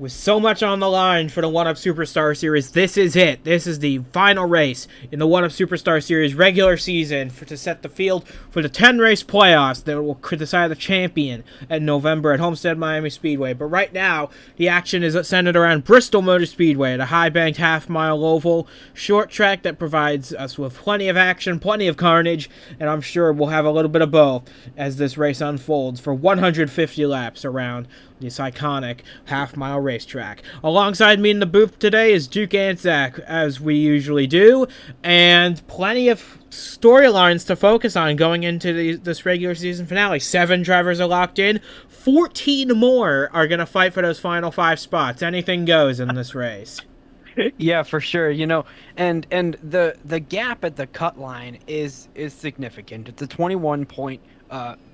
With so much on the line for the 1UP Superstar Series, this is it. This is the final race in the 1UP Superstar Series regular season to set the field for the 10-race playoffs that will decide the champion in November at Homestead Miami Speedway. But right now, the action is centered around Bristol Motor Speedway, the high-banked half-mile oval short track that provides us with plenty of action, plenty of carnage, and I'm sure we'll have a little bit of both as this race unfolds for 150 laps around this iconic half-mile racetrack. Alongside me in the booth today is Duke Anzac, as we usually do, and plenty of storylines to focus on going into this regular season finale. 7 drivers are locked in. 14 more are going to fight for those final 5 spots. Anything goes in this race. Yeah, for sure. And the gap at the cut line is significant. It's a 21-point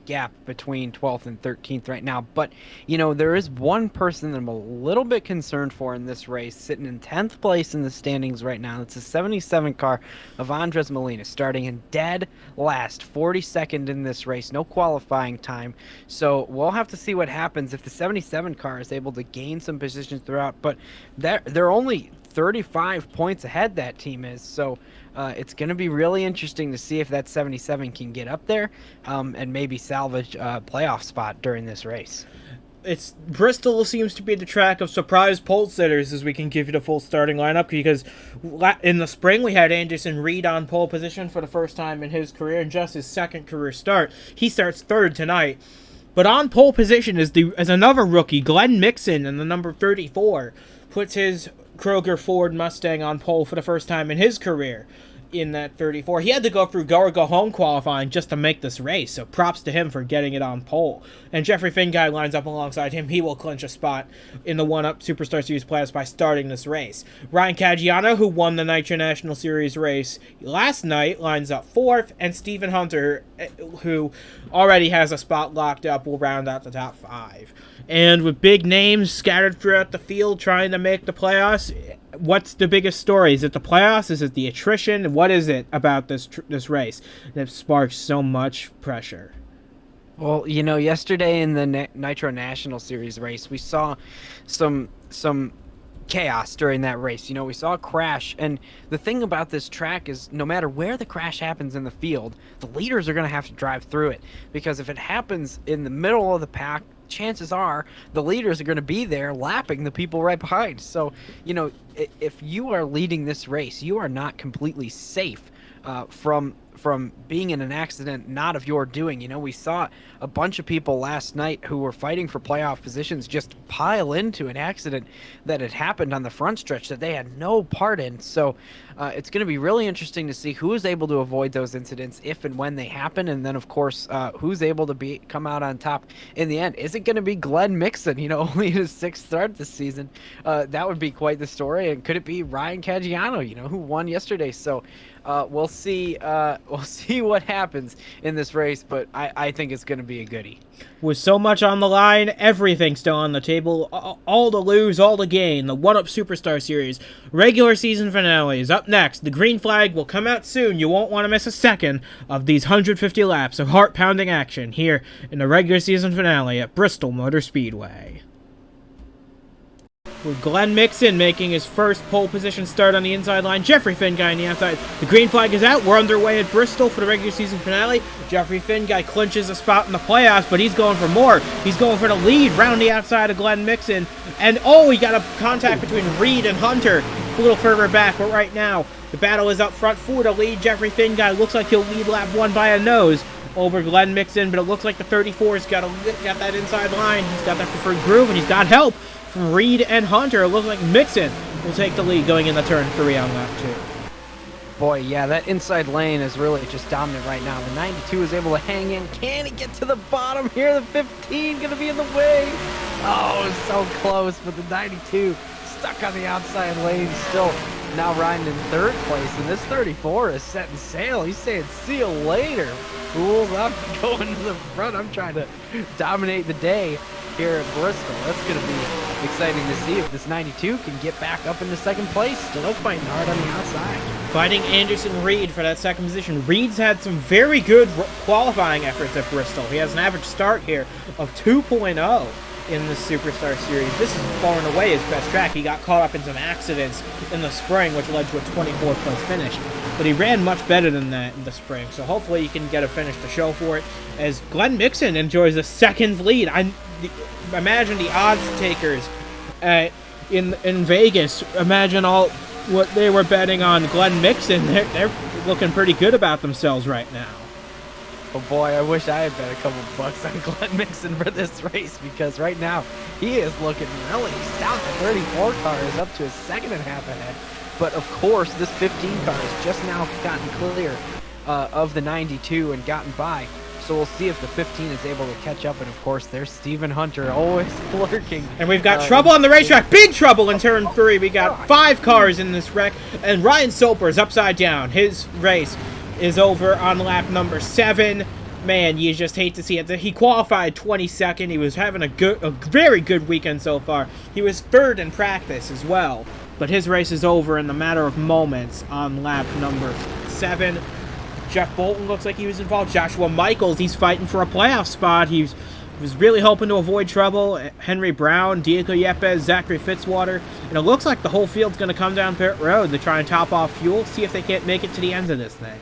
gap between 12th and 13th right now. But, there is one person that I'm a little bit concerned for in this race, sitting in 10th place in the standings right now. It's a 77 car of Andres Molina, starting in dead last, 42nd in this race, no qualifying time. So we'll have to see what happens if the 77 car is able to gain some positions throughout. But they're only 35 points ahead, that team is. So it's going to be really interesting to see if that 77 can get up there and maybe salvage a playoff spot during this race. Bristol seems to be the track of surprise pole sitters, as we can give you the full starting lineup, because in the spring we had Anderson Reed on pole position for the first time in his career, and just his second career start. He starts third tonight. But on pole position is another rookie, Glenn Mixon, in the number 34, puts his Kroger Ford Mustang on pole for the first time in his career in that 34. He had to go through go or go home qualifying just to make this race, so props to him for getting it on pole. And Jeffrey Finguy lines up alongside him. He will clinch a spot in the 1UP Superstar Series playoffs by starting this race. Ryan Caggiano, who won the Nitro National Series race last night, lines up 4th, and Stephen Hunter, who already has a spot locked up, will round out the top 5. And with big names scattered throughout the field trying to make the playoffs, what's the biggest story? Is it the playoffs? Is it the attrition? What is it about this race that sparks so much pressure? Well, yesterday in the Nitro National Series race, we saw some chaos during that race. We saw a crash, and the thing about this track is no matter where the crash happens in the field, the leaders are going to have to drive through it, because if it happens in the middle of the pack, chances are the leaders are going to be there lapping the people right behind. So, if you are leading this race, you are not completely safe from being in an accident not of your doing. We saw a bunch of people last night who were fighting for playoff positions just pile into an accident that had happened on the front stretch that they had no part in. So it's going to be really interesting to see who is able to avoid those incidents if and when they happen, and then of course who's able to come out on top in the end. Is it going to be Glenn Mixon, only his 6th start this season? That would be quite the story. And could it be Ryan Caggiano, who won yesterday? So we'll see what happens in this race, but I think it's going to be a goodie. With so much on the line, everything still on the table, all to lose, all to gain. The 1UP Superstar Series regular season finale is up next. The green flag will come out soon. You won't want to miss a second of these 150 laps of heart-pounding action here in the regular season finale at Bristol Motor Speedway. With Glenn Mixon making his first pole position start on the inside line, Jeffrey Finguy on the outside. The green flag is out. We're underway at Bristol for the regular season finale. Jeffrey Finguy clinches a spot in the playoffs, but he's going for more. He's going for the lead round the outside of Glenn Mixon. And we got a contact between Reed and Hunter a little further back, but right now the battle is up front for the lead. Jeffrey Finguy looks like he'll lead lap 1 by a nose over Glenn Mixon, but it looks like the 34's got that inside line. He's got that preferred groove, and he's got help from Reed and Hunter. It looks like Mixon will take the lead going into turn 3 on lap 2. Boy, yeah, that inside lane is really just dominant right now. The 92 is able to hang in. Can he get to the bottom here? The 15 going to be in the way. Oh, so close, but the 92 stuck on the outside lane, still now riding in 3rd place. And this 34 is setting sail. He's saying, see you later, fools. I'm going to the front. I'm trying to dominate the day here at Bristol. That's going to be exciting to see if this 92 can get back up into 2nd place. Still fighting hard on the outside. Fighting Anderson Reed for that 2nd position. Reed's had some very good qualifying efforts at Bristol. He has an average start here of 2.0. in the Superstar Series. This is far and away his best track. He got caught up in some accidents in the spring, which led to a 24th place finish. But he ran much better than that in the spring, so hopefully he can get a finish to show for it. As Glenn Mixon enjoys a second lead. Imagine the odds takers in Vegas. Imagine all what they were betting on Glenn Mixon. They're looking pretty good about themselves right now. Oh boy, I wish I had bet a couple bucks on Glenn Mixon for this race, because right now he is looking really stout. The 34 car is up to a second and a half ahead. But of course, this 15 car has just now gotten clear of the 92 and gotten by. So we'll see if the 15 is able to catch up. And of course, there's Stephen Hunter always lurking. And we've got trouble on the racetrack. Big trouble in turn 3. We got 5 cars in this wreck. And Ryan Soper is upside down. His race is over on lap number 7. Man, you just hate to see it. He qualified 22nd. He was having a very good weekend so far. He was 3rd in practice as well. But his race is over in the matter of moments on lap number 7. Jeff Bolton looks like he was involved. Joshua Michaels, he's fighting for a playoff spot. He was really hoping to avoid trouble. Henry Brown, Diego Yepes, Zachary Fitzwater. And it looks like the whole field's going to come down pit road to try and top off fuel, see if they can't make it to the end of this thing.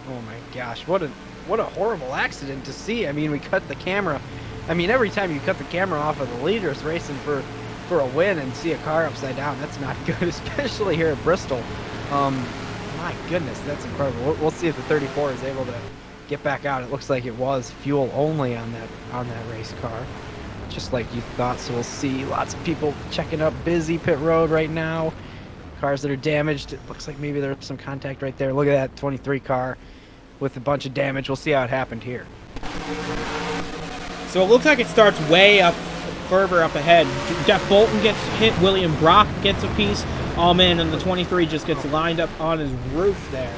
Oh my gosh, what a horrible accident to see. I mean, we cut the camera. I mean, every time you cut the camera off of the leaders racing for a win and see a car upside down, that's not good, especially here at Bristol. My goodness, that's incredible. We'll see if the 34 is able to get back out. It looks like it was fuel only on that race car, just like you thought. So we'll see. Lots of people checking up busy pit road right now. Cars that are damaged. It looks like maybe there's some contact right there. Look at that 23 car with a bunch of damage. We'll see how it happened here. So it looks like it starts way up, further up ahead. Jeff Bolton gets hit. William Brock gets a piece. Oh man, and the 23 just gets lined up on his roof there.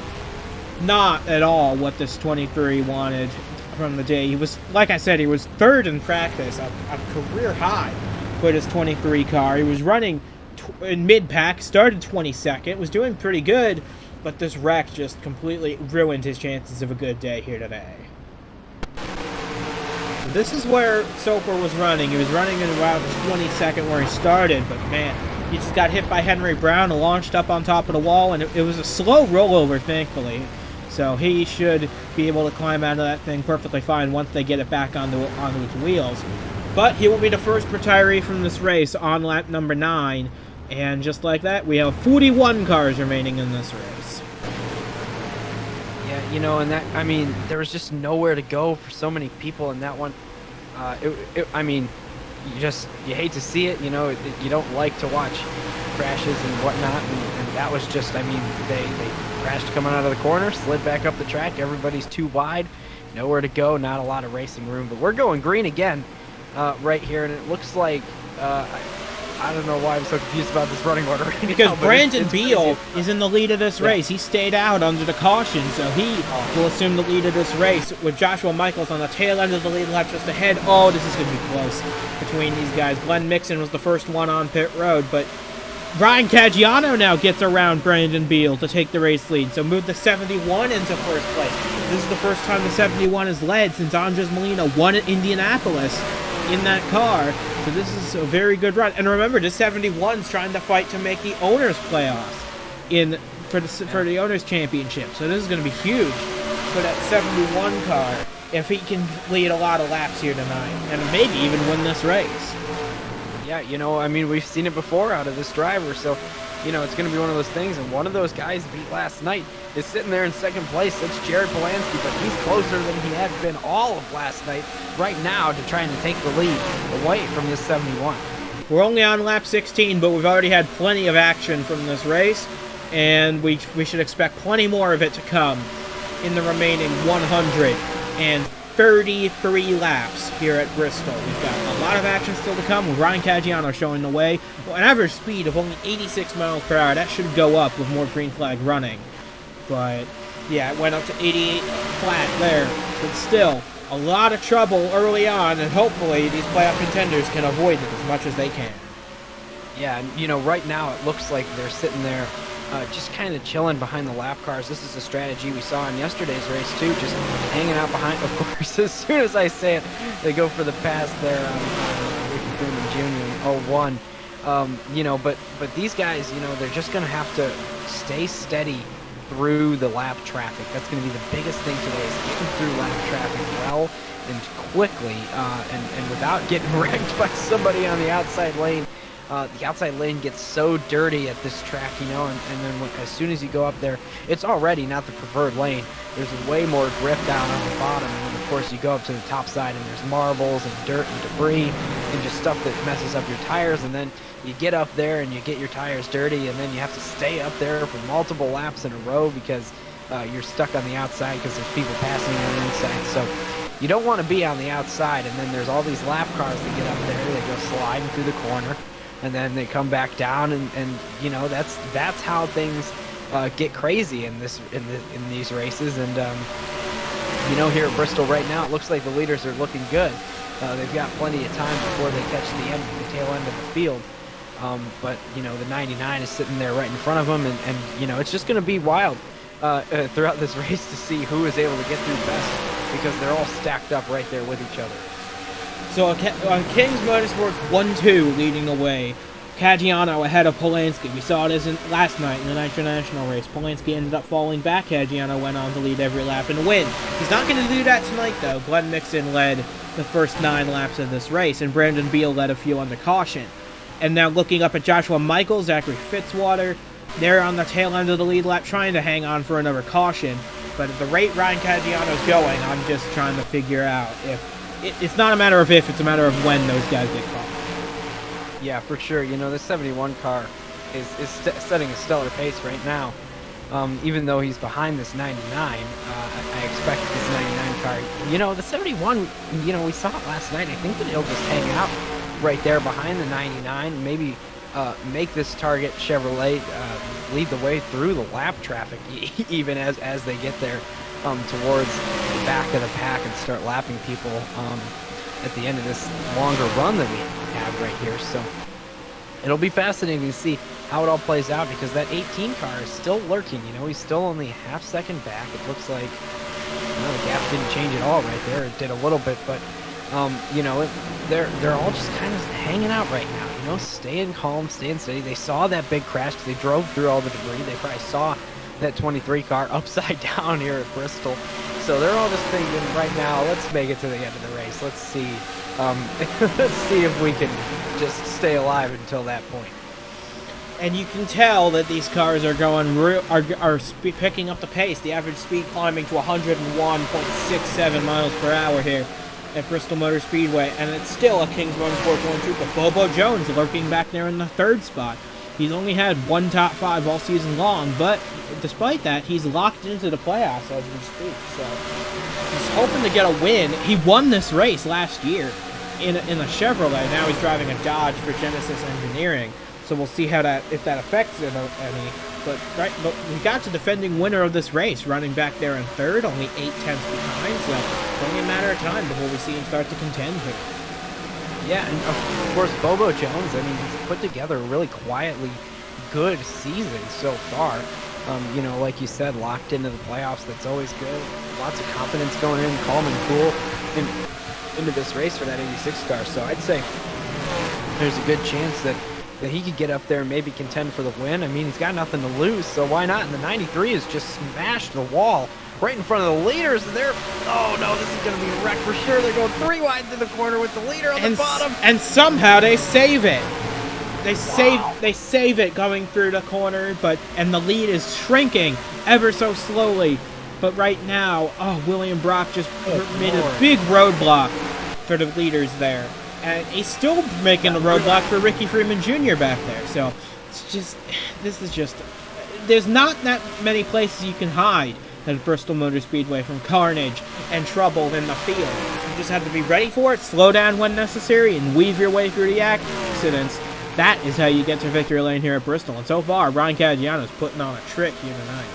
Not at all what this 23 wanted from the day. He was, like I said, he was 3rd in practice, a career high for his 23 car. He was running in mid-pack, started 22nd, was doing pretty good, but this wreck just completely ruined his chances of a good day here today. This is where Soper was running. He was running in around 22nd where he started, but man, he just got hit by Henry Brown and launched up on top of the wall, and it was a slow rollover, thankfully. So he should be able to climb out of that thing perfectly fine once they get it back onto its wheels. But he will be the first retiree from this race on lap number 9, and just like that, we have 41 cars remaining in this race. Yeah, you know, and that, I mean, there was just nowhere to go for so many people in that one. I mean, you hate to see it, you know, you don't like to watch crashes and whatnot, and that was just, I mean, they crashed coming out of the corner, slid back up the track, everybody's too wide, nowhere to go, not a lot of racing room, but we're going green again right here, and it looks like, I don't know why I'm so confused about this running order right because now, Brandon Beal is in the lead of this race. He stayed out under the caution, so he will assume the lead of this race with Joshua Michaels on the tail end of the lead lap just ahead. Oh, this is going to be close between these guys. Glenn Mixon was the first one on pit road, but Ryan Caggiano now gets around Brandon Beal to take the race lead, so move the 71 into first place. This is the first time the 71 has led since Andres Molina won at Indianapolis in that car, so this is a very good run. And remember, the 71's trying to fight to make the owners playoffs for the owners championship, so this is going to be huge for that 71 car if he can lead a lot of laps here tonight and maybe even win this race. Yeah, you know, I mean, we've seen it before out of this driver, so, you know, it's going to be one of those things, and one of those guys beat last night is sitting there in second place. That's Jared Polansky, but he's closer than he had been all of last night right now to trying to take the lead away from this 71. We're only on lap 16, but we've already had plenty of action from this race, and we should expect plenty more of it to come in the remaining 133 laps here at Bristol. We've got a lot of action still to come with Ryan Caggiano showing the way. Well, an average speed of only 86 miles per hour. That should go up with more green flag running. But yeah, it went up to 88 flat there. But still, a lot of trouble early on, and hopefully these playoff contenders can avoid it as much as they can. Yeah, and you know, right now it looks like they're sitting there just kind of chilling behind the lap cars. This is a strategy we saw in yesterday's race too, just hanging out behind. Of course, as soon as I say it, they go for the pass there on Ricky Freeman Jr. in 01. You know, but these guys, you know, they're just going to have to stay steady through the lap traffic. That's going to be the biggest thing today, is getting through lap traffic well and quickly, and without getting wrecked by somebody on the outside lane. The outside lane gets so dirty at this track, you know, and then as soon as you go up there, it's already not the preferred lane. There's way more grip down on the bottom, and then of course you go up to the top side and there's marbles and dirt and debris and just stuff that messes up your tires, and then you get up there and you get your tires dirty, and then you have to stay up there for multiple laps in a row because you're stuck on the outside because there's people passing on the inside. So you don't want to be on the outside, and then there's all these lap cars that get up there. They go sliding through the corner, and then they come back down, and you know, that's how things get crazy in these races. And you know, here at Bristol right now, it looks like the leaders are looking good. They've got plenty of time before they catch the tail end of the field. But you know, the 99 is sitting there right in front of them, and you know, it's just going to be wild throughout this race to see who is able to get through best, because they're all stacked up right there with each other. So on King's Motorsports 1-2 leading the way, Caggiano ahead of Polanski. We saw it last night in the Nitro National race. Polanski ended up falling back. Caggiano went on to lead every lap and win. He's not going to do that tonight, though. Glenn Mixon led the first 9 laps of this race, and Brandon Beal led a few under caution. And now looking up at Joshua Michaels, Zachary Fitzwater, they're on the tail end of the lead lap trying to hang on for another caution. But at the rate Ryan Caggiano's going, I'm just trying to figure out if... It's not a matter of if, it's a matter of when those guys get caught. Yeah, for sure. You know, the 71 car is setting a stellar pace right now. Even though he's behind this 99, I expect this 99 car. You know, the 71, you know, we saw it last night. I think that he'll just hang out right there behind the 99, maybe make this Target Chevrolet lead the way through the lap traffic, even as they get there towards the back of the pack and start lapping people at the end of this longer run that we have right here. So it'll be fascinating to see how it all plays out, because that 18 car is still lurking. You know, he's still only a half second back. It looks like, you know, the gap didn't change at all right there. It did a little bit, but you know, they're all just kind of hanging out right now. You know, staying calm, staying steady. They saw that big crash. They drove through all the debris. They probably saw that 23 car upside down here at Bristol. So they're all just thinking right now, let's make it to the end of the race. Let's see, let's see if we can just stay alive until that point. And you can tell that these cars are going picking up the pace. The average speed climbing to 101.67 miles per hour here at Bristol Motor Speedway, and it's still a King's Motorsports 1-2, but Bobo Jones lurking back there in the 3rd spot. He's only had 1 top 5 all season long, but despite that, he's locked into the playoffs as we speak. So he's hoping to get a win. He won this race last year in a Chevrolet. Now he's driving a Dodge for Genesis Engineering. So we'll see how if that affects it any. But we got the defending winner of this race running back there in 3rd, only 8 tenths behind. So it's only a matter of time before we see him start to contend here. Yeah, and of course, Bobo Jones, I mean, he's put together a really quietly good season so far. You know, like you said, locked into the playoffs, that's always good. Lots of confidence going in, calm and cool into this race for that 86 car. So I'd say there's a good chance that he could get up there and maybe contend for the win. I mean, he's got nothing to lose, so why not? And the 93 has just smashed the wall right in front of the leaders, and they're, oh no, this is going to be a wreck for sure. They're going 3 wide to the corner with the leader on the bottom. And somehow they save it. They save it going through the corner, and the lead is shrinking ever so slowly. But right now, William Brock just made a big roadblock for the leaders there. And he's still making a roadblock for Ricky Freeman Jr. back there. So there's not that many places you can hide at Bristol Motor Speedway from carnage and trouble in the field. You just have to be ready for it, slow down when necessary, and weave your way through the accidents. That is how you get to victory lane here at Bristol. And so far, Ryan Caggiano's putting on a trick here tonight.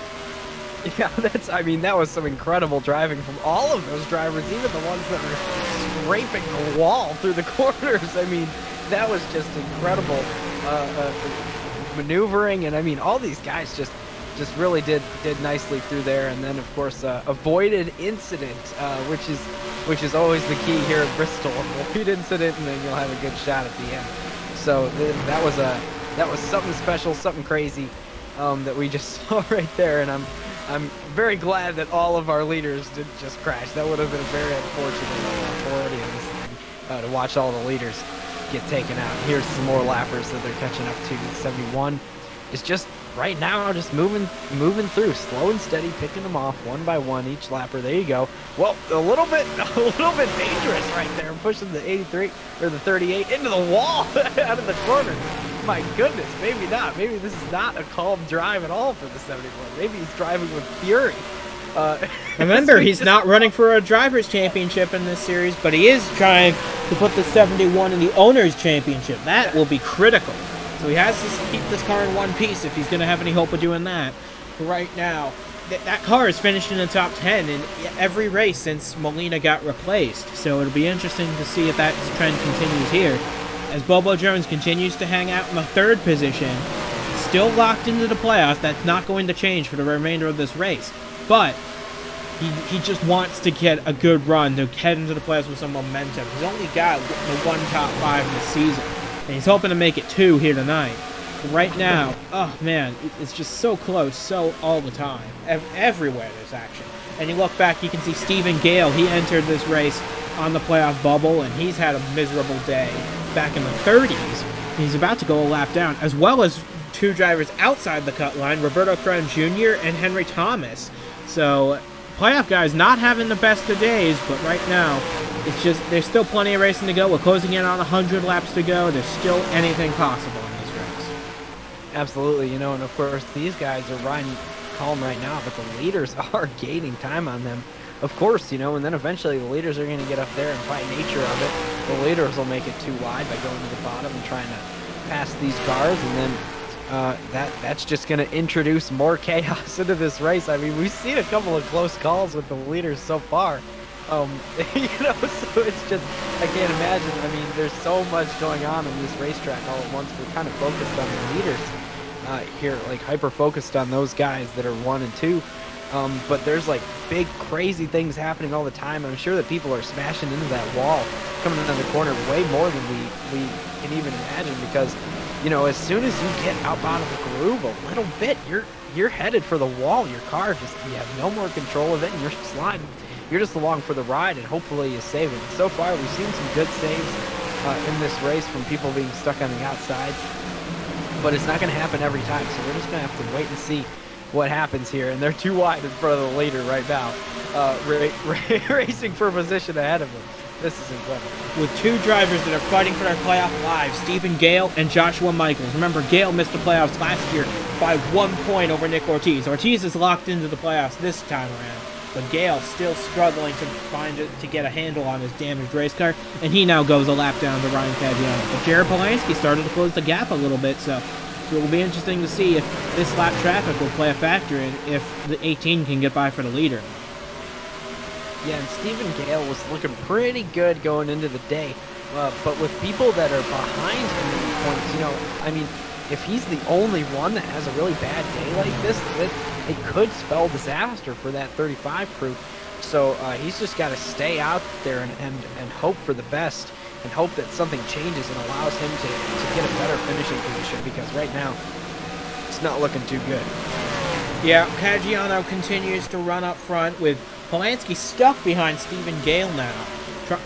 Yeah, that was some incredible driving from all of those drivers, even the ones that were scraping the wall through the corners. I mean, that was just incredible. maneuvering, and I mean, all these guys just really did nicely through there. And then of course avoided incident, which is always the key here at Bristol. Avoid incident, and then you'll have a good shot at the end. So that was something special, something crazy that we just saw right there. And I'm very glad that all of our leaders didn't just crash. That would have been very unfortunate for this thing, to watch all the leaders get taken out. Here's some more lappers that they're catching up to. 71 is just right now just moving through, slow and steady, picking them off one by one each lapper. There you go. Well, a little bit dangerous right there, pushing the 83 or the 38 into the wall out of the corner. My goodness, maybe not. Maybe this is not a calm drive at all for the 71. Maybe he's driving with fury. Remember, he's not running for a driver's championship in this series, but he is trying to put the 71 in the owner's championship. That will be critical. So he has to keep this car in one piece if he's going to have any hope of doing that. But right now, that car has finished in the top 10 in every race since Molina got replaced. So it'll be interesting to see if that trend continues here. As Bobo Jones continues to hang out in the third position, still locked into the playoffs. That's not going to change for the remainder of this race. But he just wants to get a good run to head into the playoffs with some momentum. He's only got the one top 5 in the season, and he's hoping to make it 2 here tonight. But right now, oh man, it's just so close, so all the time. Everywhere there's action. And you look back, you can see Stephen Gale. He entered this race on the playoff bubble, and he's had a miserable day back in the 30s. He's about to go a lap down, as well as 2 drivers outside the cut line, Roberto Cron Jr. and Henry Thomas. So playoff guys not having the best of days, but right now it's just there's still plenty of racing to go. We're closing in on 100 laps to go. There's still anything possible in this race. Absolutely, you know, and of course these guys are riding calm right now, but the leaders are gaining time on them. Of course, you know, and then eventually the leaders are going to get up there, and by nature of it, the leaders will make it too wide by going to the bottom and trying to pass these cars, and then that's just going to introduce more chaos into this race. I mean, we've seen a couple of close calls with the leaders so far. You know, so it's just, I can't imagine. I mean, there's so much going on in this racetrack all at once. We're kind of focused on the leaders here, like hyper-focused on those guys that are 1 and 2. But there's like big, crazy things happening all the time. I'm sure that people are smashing into that wall, coming into the corner way more than we can even imagine, because you know, as soon as you get out of the groove a little bit, you're headed for the wall. Your car you have no more control of it, and you're sliding. You're just along for the ride, and hopefully you save it. So far, we've seen some good saves in this race from people being stuck on the outside, but it's not going to happen every time. So we're just going to have to wait and see what happens here. And they're too wide in front of the leader right now, racing for position ahead of them. This is incredible. With 2 drivers that are fighting for their playoff lives, Stephen Gale and Joshua Michaels. Remember, Gale missed the playoffs last year by 1 point over Nick Ortiz. Ortiz is locked into the playoffs this time around, but Gale still struggling to get a handle on his damaged race car, and he now goes a lap down to Ryan Caggiano. But Jared Polanski started to close the gap a little bit, so it will be interesting to see if this lap traffic will play a factor in if the 18 can get by for the leader. Yeah, and Stephen Gale was looking pretty good going into the day, but with people that are behind him in points, you know, I mean, if he's the only one that has a really bad day like this, it could spell disaster for that 35 crew. So he's just got to stay out there and hope for the best, and hope that something changes and allows him to get a better finishing position, because right now it's not looking too good. Yeah, Caggiano continues to run up front, with Polanski stuck behind Stephen Gale now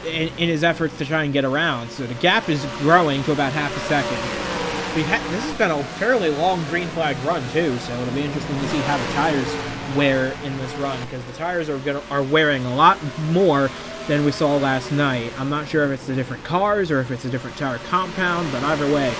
in his efforts to try and get around. So the gap is growing to about half a second. This has been a fairly long green flag run too, so it'll be interesting to see how the tires wear in this run, because the tires are wearing a lot more than we saw last night. I'm not sure if it's the different cars or if it's a different tire compound, but either way,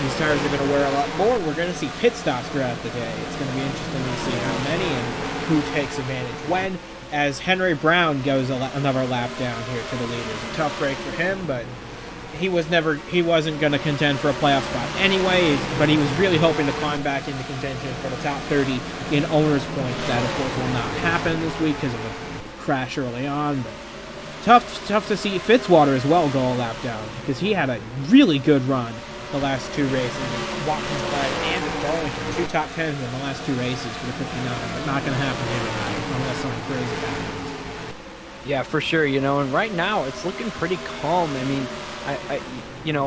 these tires are going to wear a lot more. We're going to see pit stops throughout the day. It's going to be interesting to see how many and who takes advantage when, as Henry Brown goes another lap down here to the leaders. A tough break for him, but he wasn't going to contend for a playoff spot anyway, but he was really hoping to climb back into contention for the top 30 in owner's points. That, of course, will not happen this week because of a crash early on, but tough to see Fitzwater as well go a lap down, because he had a really good run the last 2 races. Watkins and Darlington, 2 top 10s in the last 2 races for the 59, but not going to happen here tonight unless something crazy happens. Yeah, for sure. And right now it's looking pretty calm. I mean, I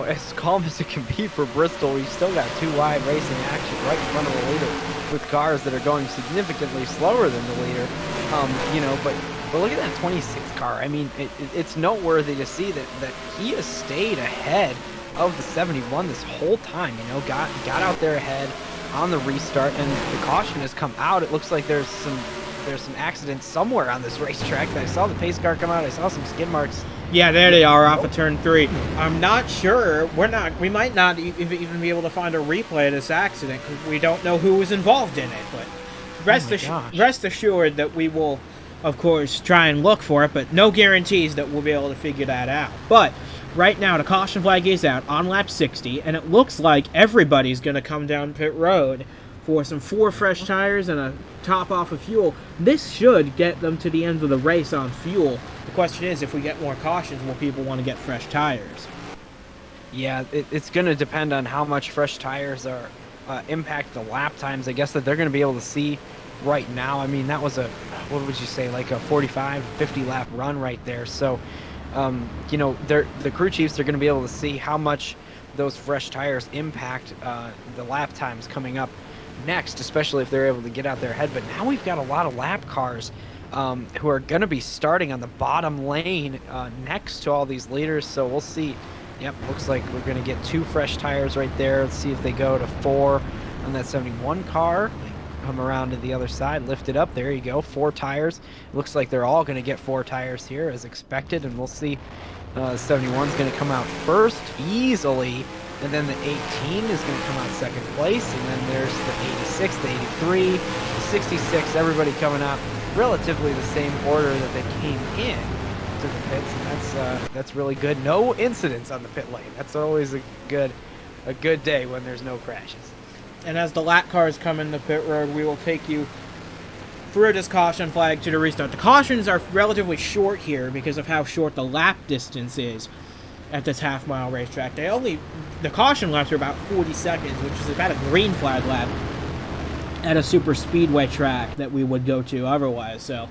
as calm as it can be for Bristol. We've still got 2 wide racing action right in front of the leader with cars that are going significantly slower than the leader. But look at that 26 car. I mean, it's noteworthy to see that he has stayed ahead of the 71 this whole time. Got out there ahead on the restart, and the caution has come out. It looks like there's some accidents somewhere on this racetrack. I saw the pace car come out. I saw some skid marks. Yeah, there they are off of turn 3. I'm not sure. We might not even be able to find a replay of this accident because we don't know who was involved in it. But rest assured that we will, of course, try and look for it, but no guarantees that we'll be able to figure that out. But right now, the caution flag is out on lap 60, and it looks like everybody's going to come down pit road for some 4 fresh tires and a top off of fuel. This should get them to the end of the race on fuel. The question is, if we get more cautions, will people want to get fresh tires? Yeah, it's going to depend on how much fresh tires are impact the lap times, I guess, that they're going to be able to see right now. I mean, that was what would you say, like a 45, 50 lap run right there. So, the crew chiefs are going to be able to see how much those fresh tires impact the lap times coming up next, especially if they're able to get out there ahead. But now we've got a lot of lap cars who are going to be starting on the bottom lane next to all these leaders. So we'll see. Yep, looks like we're going to get 2 fresh tires right there. Let's see if they go to 4 on that 71 car. Come around to the other side, lift it up. There you go, 4 tires. Looks like they're all going to get 4 tires here as expected, and we'll see. The 71's going to come out first easily, and then the 18 is going to come out second place, and then there's the 86, the 83, the 66, everybody coming out relatively the same order that they came in to the pits, and that's really good. No incidents on the pit lane. That's always a good day when there's no crashes. And as the lap cars come in the pit road, we will take you through this caution flag to the restart. The cautions are relatively short here because of how short the lap distance is at this half-mile racetrack. The caution laps are about 40 seconds, which is about a green flag lap at a super speedway track that we would go to otherwise. So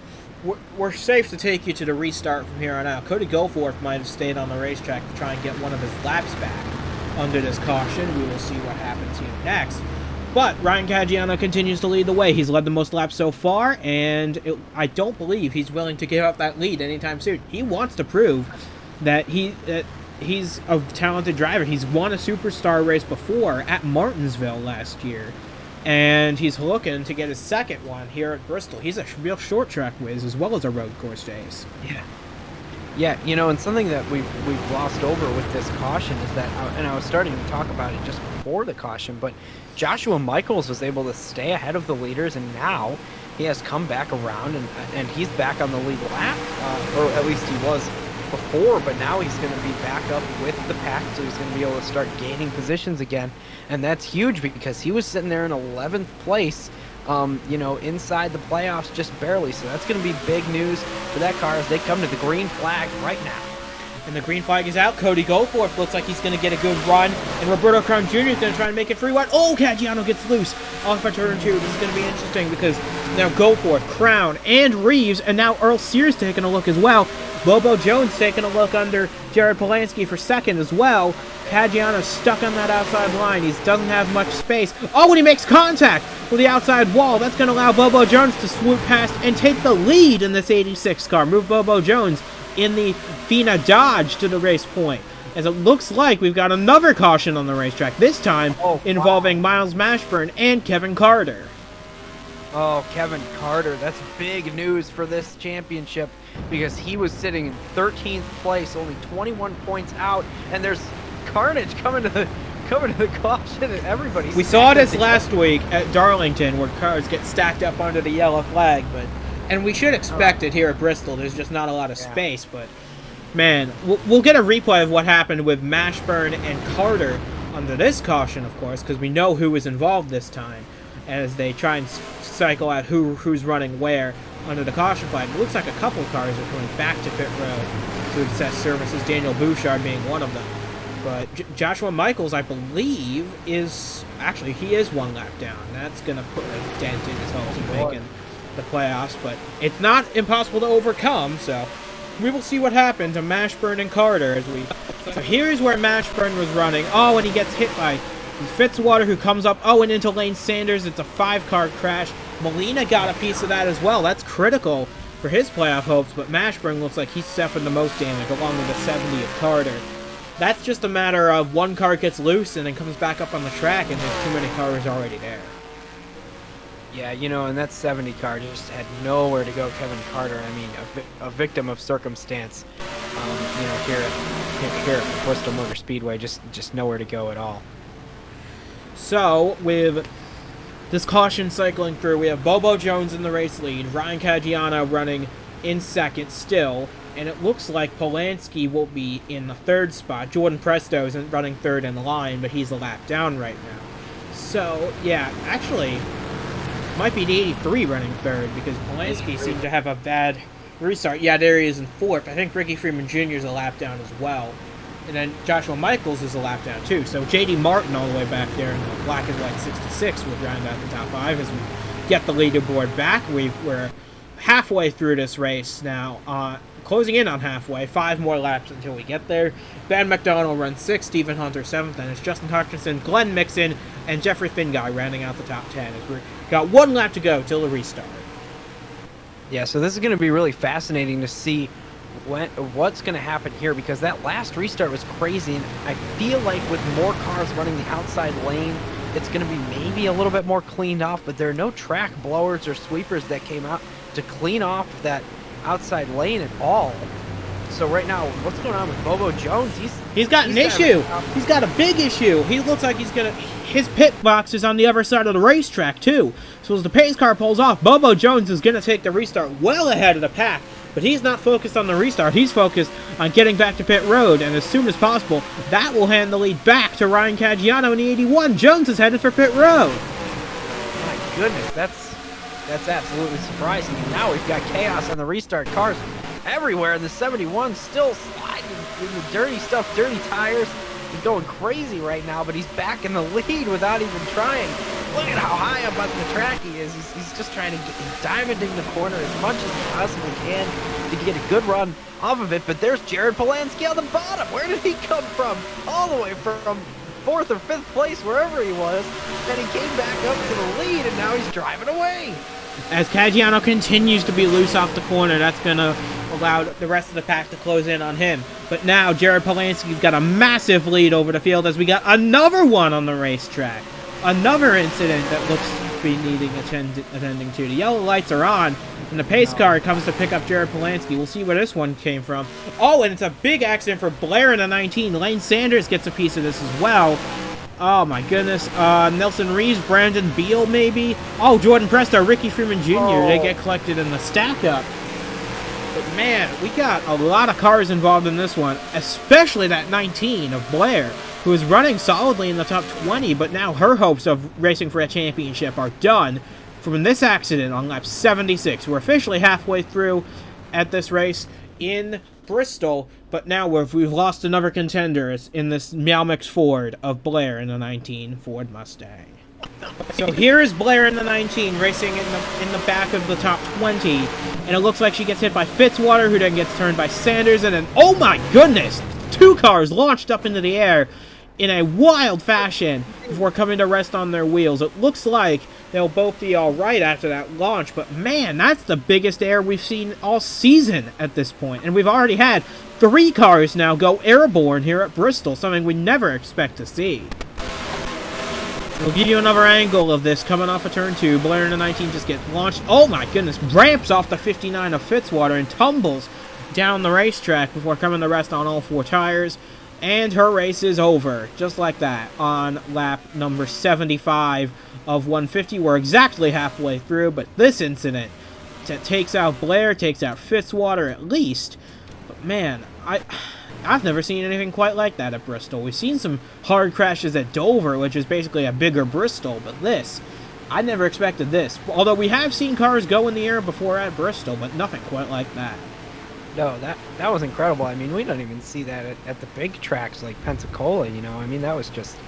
we're safe to take you to the restart from here on out. Cody Goforth might have stayed on the racetrack to try and get one of his laps back under this caution. We will see what happens here next. But Ryan Caggiano continues to lead the way. He's led the most laps so far, and I don't believe he's willing to give up that lead anytime soon. He wants to prove that he's a talented driver. He's won a superstar race before at Martinsville last year, and he's looking to get his second one here at Bristol. He's a real short track whiz as well as a road course ace. Yeah, and something that we've glossed over with this caution is that, and I was starting to talk about it just before the caution, but Joshua Michaels was able to stay ahead of the leaders, and now he has come back around, and he's back on the lead lap, or at least he was before, but now he's going to be back up with the pack, so he's going to be able to start gaining positions again, and that's huge because he was sitting there in 11th place, inside the playoffs just barely. So that's going to be big news for that car as they come to the green flag right now. And the green flag is out. Cody Goforth looks like he's going to get a good run. And Roberto Crown Jr. is going to try and make it free wide. Oh, Caggiano gets loose off of turn 2. This is going to be interesting because now Goforth, Crown, and Reeves, and now Earl Sears taking a look as well. Bobo Jones taking a look under Jared Polanski for second as well. Caggiano's stuck on that outside line. He doesn't have much space. Oh, and he makes contact with the outside wall. That's going to allow Bobo Jones to swoop past and take the lead in this 86 car. Move Bobo Jones in the Fina Dodge to the race point. As it looks like we've got another caution on the racetrack, this time involving Miles Mashburn and Kevin Carter. Oh, Kevin Carter, that's big news for this championship because he was sitting in 13th place, only 21 points out, and there's carnage coming to the caution, and everybody. We saw this last week at Darlington where cars get stacked up under the yellow flag, and we should expect it here at Bristol. There's just not a lot of space, but man, we'll get a replay of what happened with Mashburn and Carter under this caution, of course, because we know who was involved this time as they try and cycle out who's running where under the caution flag. It looks like a couple of cars are coming back to pit road to access services, Daniel Bouchard being one of them. But Joshua Michaels, I believe, is... Actually, he is 1 lap down. That's going to put a dent in his hopes of making the playoffs. But it's not impossible to overcome, so... We will see what happened to Mashburn and Carter as we... So here's where Mashburn was running. Oh, and he gets hit by Fitzwater, who comes up. Oh, and into Lane Sanders. It's a 5-car crash. Molina got a piece of that as well. That's critical for his playoff hopes, but Mashburn looks like he's suffering the most damage, along with the 70 of Carter. That's just a matter of one car gets loose and then comes back up on the track, and there's too many cars already there. Yeah, you know, and that 70 car just had nowhere to go. Kevin Carter, I mean, a victim of circumstance. You know, here at Bristol Motor Speedway, just nowhere to go at all. So, with this caution cycling through, we have Bobo Jones in the race lead, Ryan Caggiano running in second still, and it looks like Polanski will be in the 3rd spot. Jordan Presto isn't running 3rd in the line, but he's a lap down right now. So, yeah, actually... Might be the 83 running 3rd, because Polanski seemed to have a bad restart. Yeah, there he is in 4th. I think Ricky Freeman Jr. is a lap down as well. And then Joshua Michaels is a lap down too. So J.D. Martin all the way back there in the black and white 66 would round out the top 5 as we get the leaderboard back. We're halfway through this race now. Closing in on halfway. 5 more laps until we get there. Ben McDonald runs 6th, Stephen Hunter 7th, and it's Justin Hutchinson, Glenn Mixon, and Jeffrey Finguy rounding out the top 10 as we've got 1 lap to go till the restart. Yeah, so this is going to be really fascinating to see what's going to happen here, because that last restart was crazy, and I feel like with more cars running the outside lane, it's going to be maybe a little bit more cleaned off, but there are no track blowers or sweepers that came out to clean off that outside lane at all. So right now, what's going on with Bobo Jones? He's got an issue. He's got a big issue. He looks like he's gonna... His pit box is on the other side of the racetrack too. So as the pace car pulls off, Bobo Jones is gonna take the restart well ahead of the pack. But he's not focused on the restart. He's focused on getting back to pit road, and as soon as possible, that will hand the lead back to Ryan Caggiano in the 81. Jones is headed for pit road. My goodness, that's absolutely surprising. And now we've got chaos on the restart cars everywhere, and the 71 still sliding in the dirty stuff, dirty tires. He's going crazy right now, but he's back in the lead without even trying. Look at how high up on the track he is. He's just trying to get diamonding the corner as much as he possibly can to get a good run off of it. But there's Jared Polanski on the bottom. Where did he come from? All the way from 4th or 5th place, wherever he was. Then he came back up to the lead, and now he's driving away. As Caggiano continues to be loose off the corner, that's going to allow the rest of the pack to close in on him. But now Jared Polanski's got a massive lead over the field as we got another one on the racetrack. Another incident that looks to be needing attending to. The yellow lights are on, and the pace car comes to pick up Jared Polanski. We'll see where this one came from. Oh, and it's a big accident for Blair in the 19. Lane Sanders gets a piece of this as well. Oh my goodness. Nelson Reeves, Brandon Beal maybe. Oh, Jordan Presto, Ricky Freeman Jr. They get collected in the stack up. But man, we got a lot of cars involved in this one, especially that 19 of Blair, who is running solidly in the top 20, but now her hopes of racing for a championship are done from this accident on lap 76. We're officially halfway through at this race in Bristol, but now we've lost another contender in this Meow Mix Ford of Blair in the 19 Ford Mustang. So here is Blair in the 19 racing in the back of the top 20, and it looks like she gets hit by Fitzwater, who then gets turned by Sanders, and then, oh my goodness, 2 cars launched up into the air in a wild fashion before coming to rest on their wheels. It looks like they'll both be all right after that launch, but man, that's the biggest air we've seen all season at this point, and we've already had 3 cars now go airborne here at Bristol, something we never expect to see. We'll give you another angle of this coming off of turn 2. Blair in the 19 just gets launched. Oh my goodness, ramps off the 59 of Fitzwater and tumbles down the racetrack before coming to rest on all 4 tires. And her race is over, just like that, on lap number 75 of 150. We're exactly halfway through, but this incident that takes out Blair, takes out Fitzwater at least. But man, I've never seen anything quite like that at Bristol. We've seen some hard crashes at Dover, which is basically a bigger Bristol, but this, I never expected this. Although we have seen cars go in the air before at Bristol, but nothing quite like that. No, that was incredible. I mean, we don't even see that at the big tracks like Pensacola. You know, I mean, that was just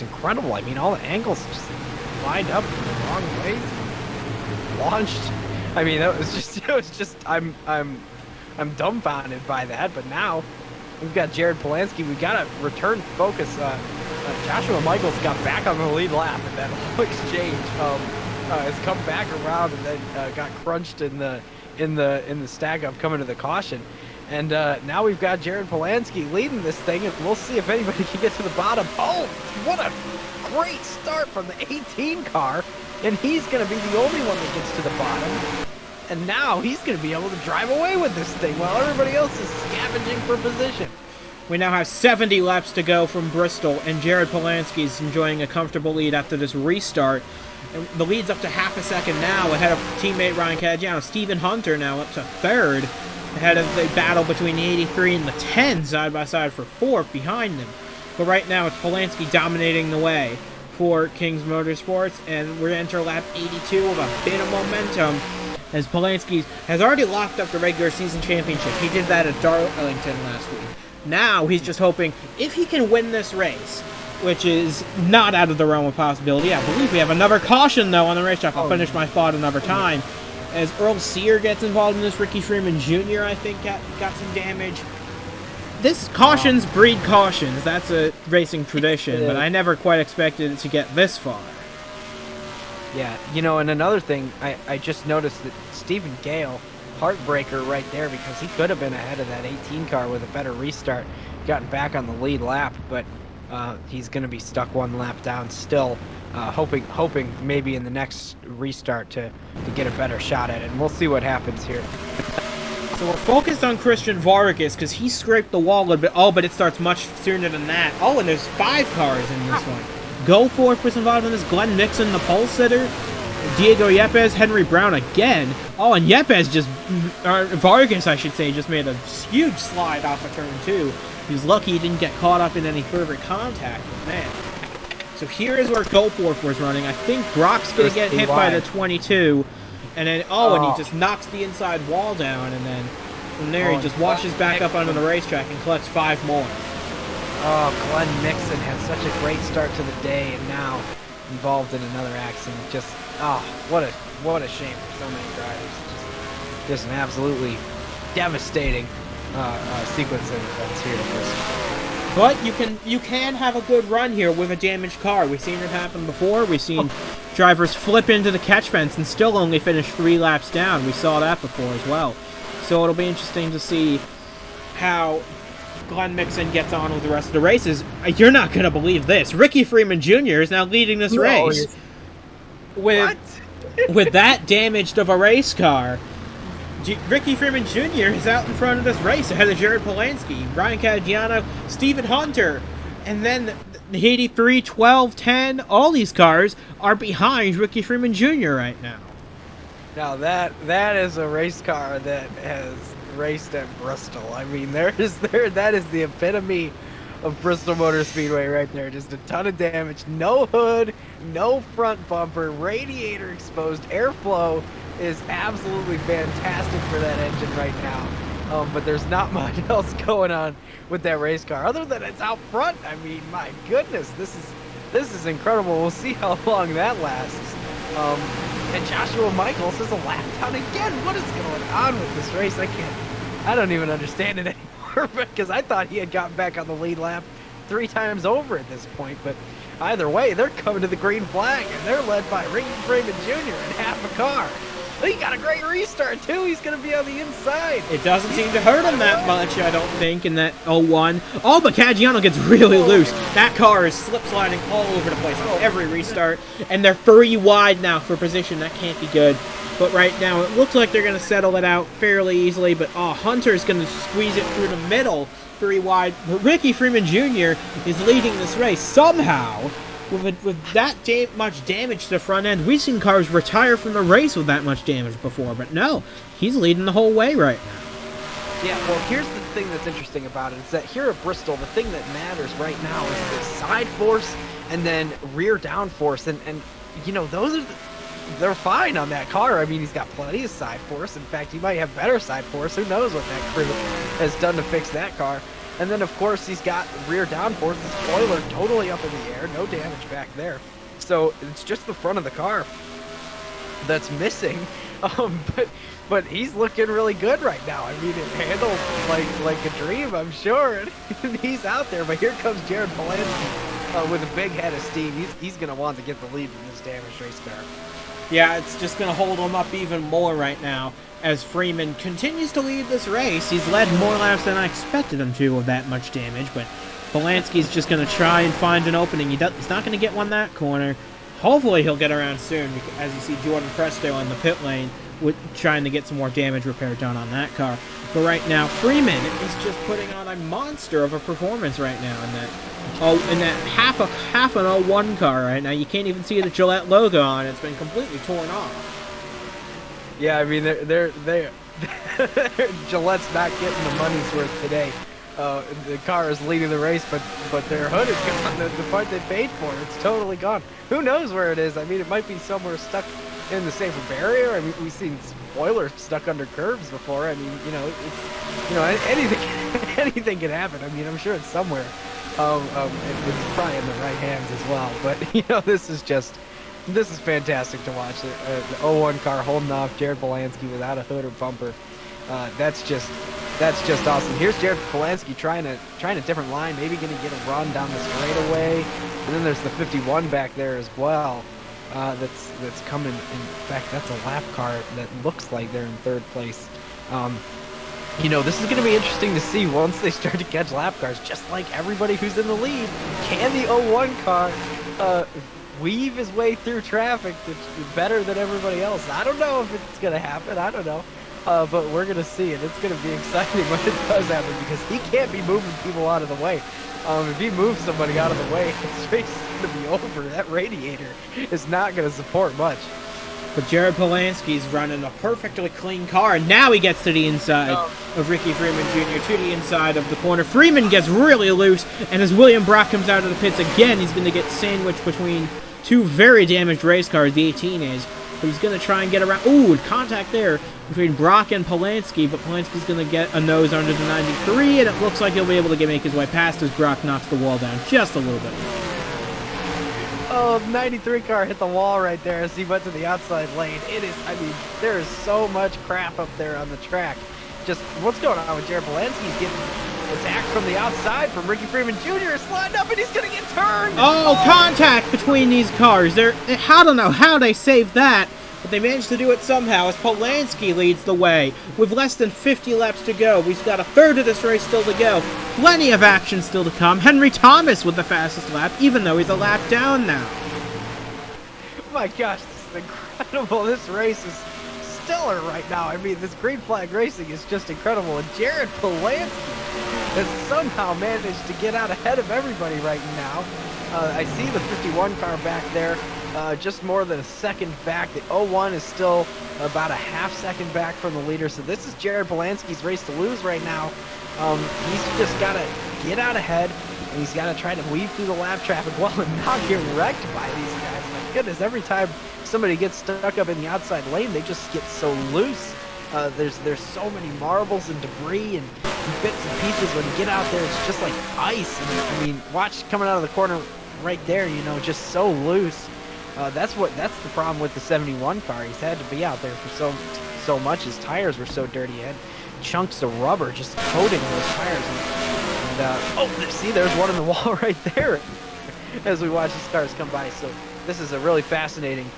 incredible. I mean, all the angles just lined up in the wrong ways, launched. I mean, it was just. I'm dumbfounded by that. But now we've got Jared Polansky. We got to return focus. Joshua Michaels got back on the lead lap in that whole exchange. Has come back around and then got crunched in the stack up coming to the caution. And now we've got Jared Polansky leading this thing, and we'll see if anybody can get to the bottom. Oh, what a great start from the 18 car, and he's going to be the only one that gets to the bottom. And now he's going to be able to drive away with this thing while everybody else is scavenging for position. We now have 70 laps to go from Bristol, and Jared Polansky is enjoying a comfortable lead after this restart. And the lead's up to half a second now, ahead of teammate Ryan Caggiano. Stephen Hunter now up to third, ahead of the battle between the 83 and the 10 side by side for fourth behind them. But right now it's Polansky dominating the way for Kings Motorsports, and we're enter lap 82 with a bit of momentum, as Polansky has already locked up the regular season championship. He did that at Darlington last week. Now he's just hoping, if he can win this race, which is not out of the realm of possibility. I believe we have another caution, though, on the racetrack. I'll finish my thought another time. As Earl Sear gets involved in this, Ricky Freeman Jr., I think, got some damage. This cautions breed cautions. That's a racing tradition, but I never quite expected it to get this far. Yeah, you know, and another thing, I just noticed that Stephen Gale, heartbreaker right there, because he could have been ahead of that 18 car with a better restart, gotten back on the lead lap, but he's going to be stuck one lap down still, hoping maybe in the next restart to get a better shot at it, and we'll see what happens here. So we're focused on Christian Vargas because he scraped the wall a little bit. Oh, but it starts much sooner than that. Oh, and there's 5 cars in this one. Go for it was involved in this. Glenn Nixon, the pole sitter. Diego Yepes, Henry Brown again. Oh, and Yepes Vargas, I should say, just made a huge slide off of turn 2. He's lucky he didn't get caught up in any further contact, but man. So here is where Goforth was running. I think Brock's going to get hit by the 22. And then, and he just knocks the inside wall down, and then from there he just washes back up onto the racetrack and collects 5 more. Oh, Glenn Nixon had such a great start to the day, and now involved in another accident. Just, what a shame for so many drivers. Just an absolutely devastating sequence of events here at Bristol. But you can have a good run here with a damaged car. We've seen it happen before. We've seen drivers flip into the catch fence and still only finish 3 laps down. We saw that before as well. So it'll be interesting to see how Glenn Nixon gets on with the rest of the races. You're not going to believe this. Ricky Freeman Jr. is now leading this race. With that damaged of a race car. Ricky Freeman Jr. is out in front of this race ahead of Jared Polansky, Ryan Caggiano, Stephen Hunter, and then the 83, 12, 10, all these cars are behind Ricky Freeman Jr. right now. Now that is a race car that has raced at Bristol. I mean, that is the epitome of Bristol Motor Speedway right there. Just a ton of damage, no hood, no front bumper, radiator exposed, airflow is absolutely fantastic for that engine right now. But there's not much else going on with that race car other than it's out front. I mean, my goodness, this is incredible. We'll see how long that lasts. And Joshua Michaels is a lap down again. What is going on with this race? I don't even understand it anymore because I thought he had gotten back on the lead lap 3 times over at this point. But either way, they're coming to the green flag and they're led by Ricky Freeman Jr. in half a car. He got a great restart, too. He's going to be on the inside. It doesn't seem to hurt him that much, I don't think, in that 01. Oh, but Caggiano gets really loose. That car is slip-sliding all over the place on every restart. And they're 3 wide now for position. That can't be good. But right now, it looks like they're going to settle it out fairly easily. But, Hunter's going to squeeze it through the middle, 3 wide. But Ricky Freeman Jr. is leading this race somehow. With that much damage to the front end, we've seen cars retire from the race with that much damage before, but no, he's leading the whole way right now. Yeah, well, here's the thing that's interesting about it, is that here at Bristol, the thing that matters right now is the side force and then rear down force, and you know, those are they're fine on that car. I mean, he's got plenty of side force. In fact, he might have better side force. Who knows what that crew has done to fix that car. And then, of course, he's got rear downforce. The spoiler totally up in the air. No damage back there. So it's just the front of the car that's missing. But he's looking really good right now. I mean, it handles like a dream, I'm sure. And he's out there. But here comes Jared Polansky with a big head of steam. He's going to want to get the lead from this damaged race car. Yeah, it's just going to hold him up even more right now as Freeman continues to lead this race. He's led more laps than I expected him to with that much damage, but Polansky's just going to try and find an opening. He's not going to get one that corner. Hopefully he'll get around soon, as you see Jordan Presto in the pit lane trying to get some more damage repair done on that car. But right now, Freeman is just putting on a monster of a performance right now in that half an 01 car right now. You can't even see the Gillette logo on it. It's been completely torn off. Yeah, I mean, Gillette's not getting the money's worth today. The car is leading the race, but their hood is gone. The part they paid for, it's totally gone. Who knows where it is? I mean, it might be somewhere stuck in the safer barrier. I mean, we've seen spoilers stuck under curves before. I mean, anything can happen. I mean, I'm sure it's somewhere. It's probably in the right hands as well. But this is fantastic to watch. The 01 car holding off Jared Polansky without a hood or bumper. That's just awesome. Here's Jared Polansky trying a different line, maybe going to get a run down the straightaway. And then there's the 51 back there as well. That's coming. In fact, that's a lap car that looks like they're in third place. This is going to be interesting to see once they start to catch lap cars, just like everybody who's in the lead. Can the 01 car weave his way through traffic better than everybody else? I don't know if it's going to happen. I don't know. But we're going to see it. It's going to be exciting when it does happen because he can't be moving people out of the way. If he moves somebody out of the way, his race is going to be over. That radiator is not going to support much. But Jared Polansky's running a perfectly clean car, and now he gets to the inside of Ricky Freeman Jr., to the inside of the corner. Freeman gets really loose, and as William Brock comes out of the pits again, he's going to get sandwiched between two very damaged race cars, the 18 is. But he's going to try and get around. Ooh, contact there between Brock and Polansky, but Polansky's going to get a nose under the 93, and it looks like he'll be able to make his way past as Brock knocks the wall down just a little bit. Oh, the 93 car hit the wall right there as he went to the outside lane. There is so much crap up there on the track. Just what's going on with Jared Polansky? He's getting attacked from the outside from Ricky Freeman Jr. sliding up, and he's going to get turned. Oh, contact between these cars. I don't know how they saved that, but they managed to do it somehow as Polansky leads the way. With less than 50 laps to go, we've got a third of this race still to go. Plenty of action still to come. Henry Thomas with the fastest lap, even though he's a lap down now. Oh my gosh, this is incredible. This race is stellar right now. I mean, this green flag racing is just incredible. And Jared Polansky has somehow managed to get out ahead of everybody right now. I see the 51 car back there, just more than a second back. The 01 is still about a half second back from the leader. So this is Jared Polansky's race to lose right now. He's just got to get out ahead, and he's got to try to weave through the lap traffic well and not get wrecked by these guys. My goodness, every time somebody gets stuck up in the outside lane, they just get so loose. There's so many marbles and debris and bits and pieces. When you get out there, it's just like ice. And I mean, watch coming out of the corner right there, just so loose. That's the problem with the 71 car. He's had to be out there for so much. His tires were so dirty. He had chunks of rubber just coating those tires. See, there's one in the wall right there as we watch these cars come by. So this is a really fascinating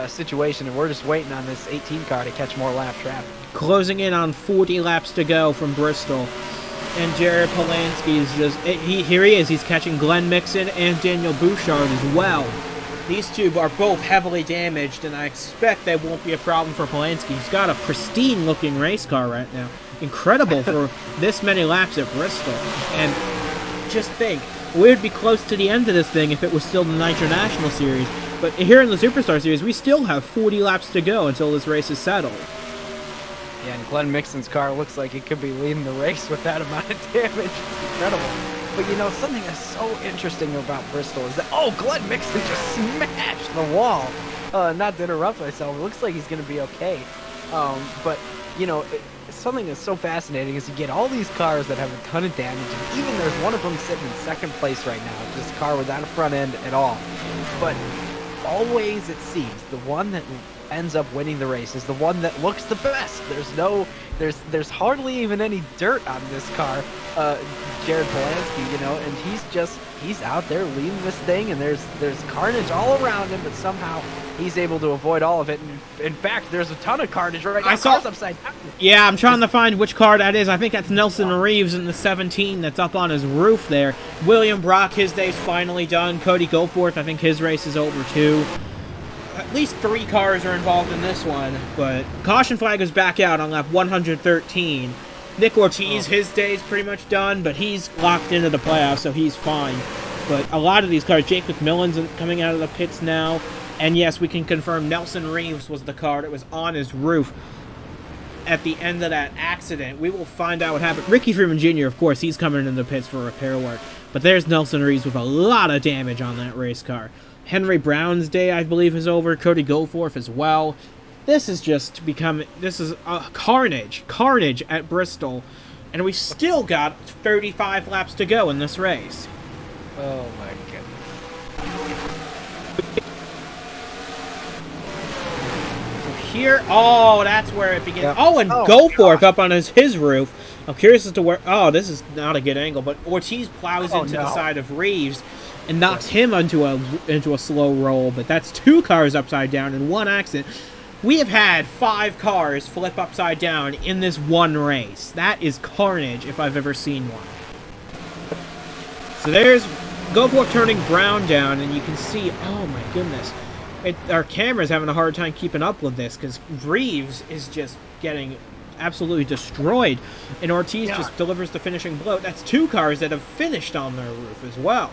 situation, and we're just waiting on this 18 car to catch more lap traffic. Closing in on 40 laps to go from Bristol. And Jared Polansky is here he is. He's catching Glenn Mixon and Daniel Bouchard as well. These two are both heavily damaged, and I expect that won't be a problem for Polansky. He's got a pristine-looking race car right now. Incredible for this many laps at Bristol. And just think, we'd be close to the end of this thing if it was still the Nitro National Series. But here in the Superstar Series, we still have 40 laps to go until this race is settled. Yeah, and Glenn Mixon's car looks like it could be leading the race with that amount of damage. It's incredible. But something that's so interesting about Bristol is that, Glenn Mixon just smashed the wall not to interrupt myself, it looks like he's going to be okay. But, you know, something that's so fascinating is you get all these cars that have a ton of damage, and even there's one of them sitting in second place right now, just a car without a front end at all. But always, it seems, the one that ends up winning the race is the one that looks the best. There's hardly even any dirt on this car, Jared Polansky, you know, and he's out there leading this thing, and there's carnage all around him, but somehow he's able to avoid all of it. And in fact, there's a ton of carnage right now. Cars upside down. Yeah, I'm trying to find which car that is. I think that's Nelson Reeves in the 17 that's up on his roof there. William Brock, his day's finally done. Cody Goforth, I think his race is over too. At least 3 cars are involved in this one, but caution flag is back out on lap 113. Nick Ortiz, his day's pretty much done, but he's locked into the playoffs, so he's fine. But a lot of these cars, Jake McMillan's coming out of the pits now, and yes, we can confirm Nelson Reeves was the car that was on his roof at the end of that accident. We will find out what happened. Ricky Freeman Jr., of course, he's coming in the pits for repair work, but there's Nelson Reeves with a lot of damage on that race car. Henry Brown's day, I believe, is over. Cody Goforth as well. This is just become... This is carnage. Carnage at Bristol. And we still got 35 laps to go in this race. Oh, my goodness. Here... Oh, that's where it begins. Yep. Oh, and Goforth up on his roof. I'm curious as to where... Oh, this is not a good angle, but Ortiz plows into the side of Reeves and knocks him into a slow roll, but that's 2 cars upside down in one accident. We have had 5 cars flip upside down in this one race. That is carnage if I've ever seen one. So there's Goforth turning Brown down, and you can see, oh my goodness, our camera's having a hard time keeping up with this because Reeves is just getting absolutely destroyed, and Ortiz just delivers the finishing blow. That's 2 cars that have finished on their roof as well.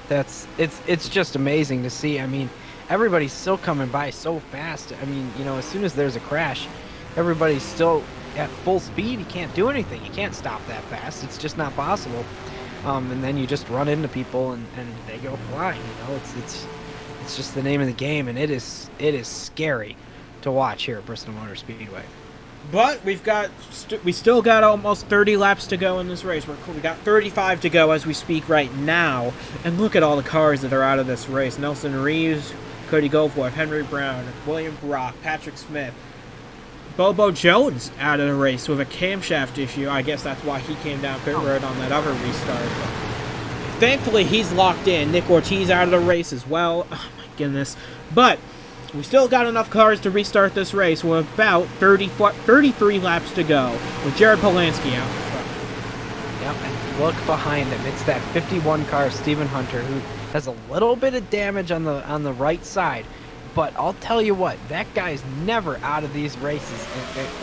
It's just amazing to see. I mean, everybody's still coming by so fast. I mean, you know, as soon as there's a crash, everybody's still at full speed. You can't do anything. You can't stop that fast. It's just not possible. And then you just run into people and they go flying. You know, it's just the name of the game, and it is scary to watch here at Bristol Motor Speedway. But we still got almost 30 laps to go in this race. We got 35 to go as we speak right now. And look at all the cars that are out of this race. Nelson Reeves, Cody Goforth, Henry Brown, William Brock, Patrick Smith. Bobo Jones out of the race with a camshaft issue. I guess that's why he came down pit road on that other restart. But thankfully, he's locked in. Nick Ortiz out of the race as well. Oh, my goodness. But we still got enough cars to restart this race with about 33 laps to go, with Jared Polansky out in front. Yep, and look behind him. It's that 51 car, Stephen Hunter, who has a little bit of damage on the right side. But I'll tell you what, that guy's never out of these races.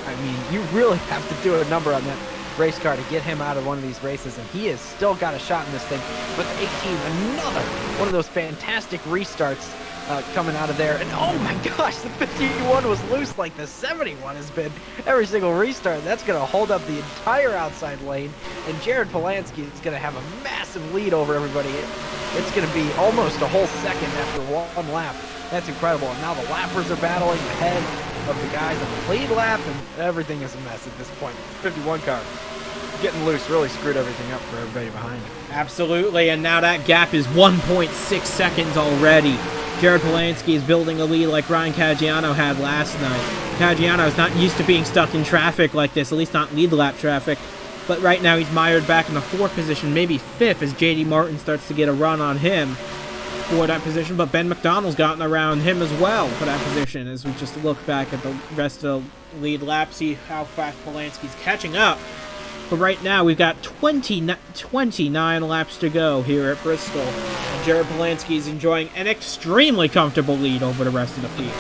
I mean, you really have to do a number on that race car to get him out of one of these races, and he has still got a shot in this thing. With 18, another one of those fantastic restarts coming out of there. And oh my gosh, the 51 was loose like the 71 has been every single restart. That's going to hold up the entire outside lane, and Jared Polansky is going to have a massive lead over everybody. It's going to be almost a whole second after one lap. That's incredible. And now the lappers are battling ahead of the guys on the lead lap, and everything is a mess at this point. The 51 car getting loose really screwed everything up for everybody behind him. Absolutely, and now that gap is 1.6 seconds already. Jared Polansky is building a lead like Ryan Caggiano had last night. Caggiano is not used to being stuck in traffic like this, at least not lead lap traffic. But right now he's mired back in the 4th position, maybe 5th, as J.D. Martin starts to get a run on him for that position. But Ben McDonald's gotten around him as well for that position as we just look back at the rest of the lead lap, see how fast Polansky's catching up. But right now, we've got 29 laps to go here at Bristol. And Jared Polansky is enjoying an extremely comfortable lead over the rest of the field.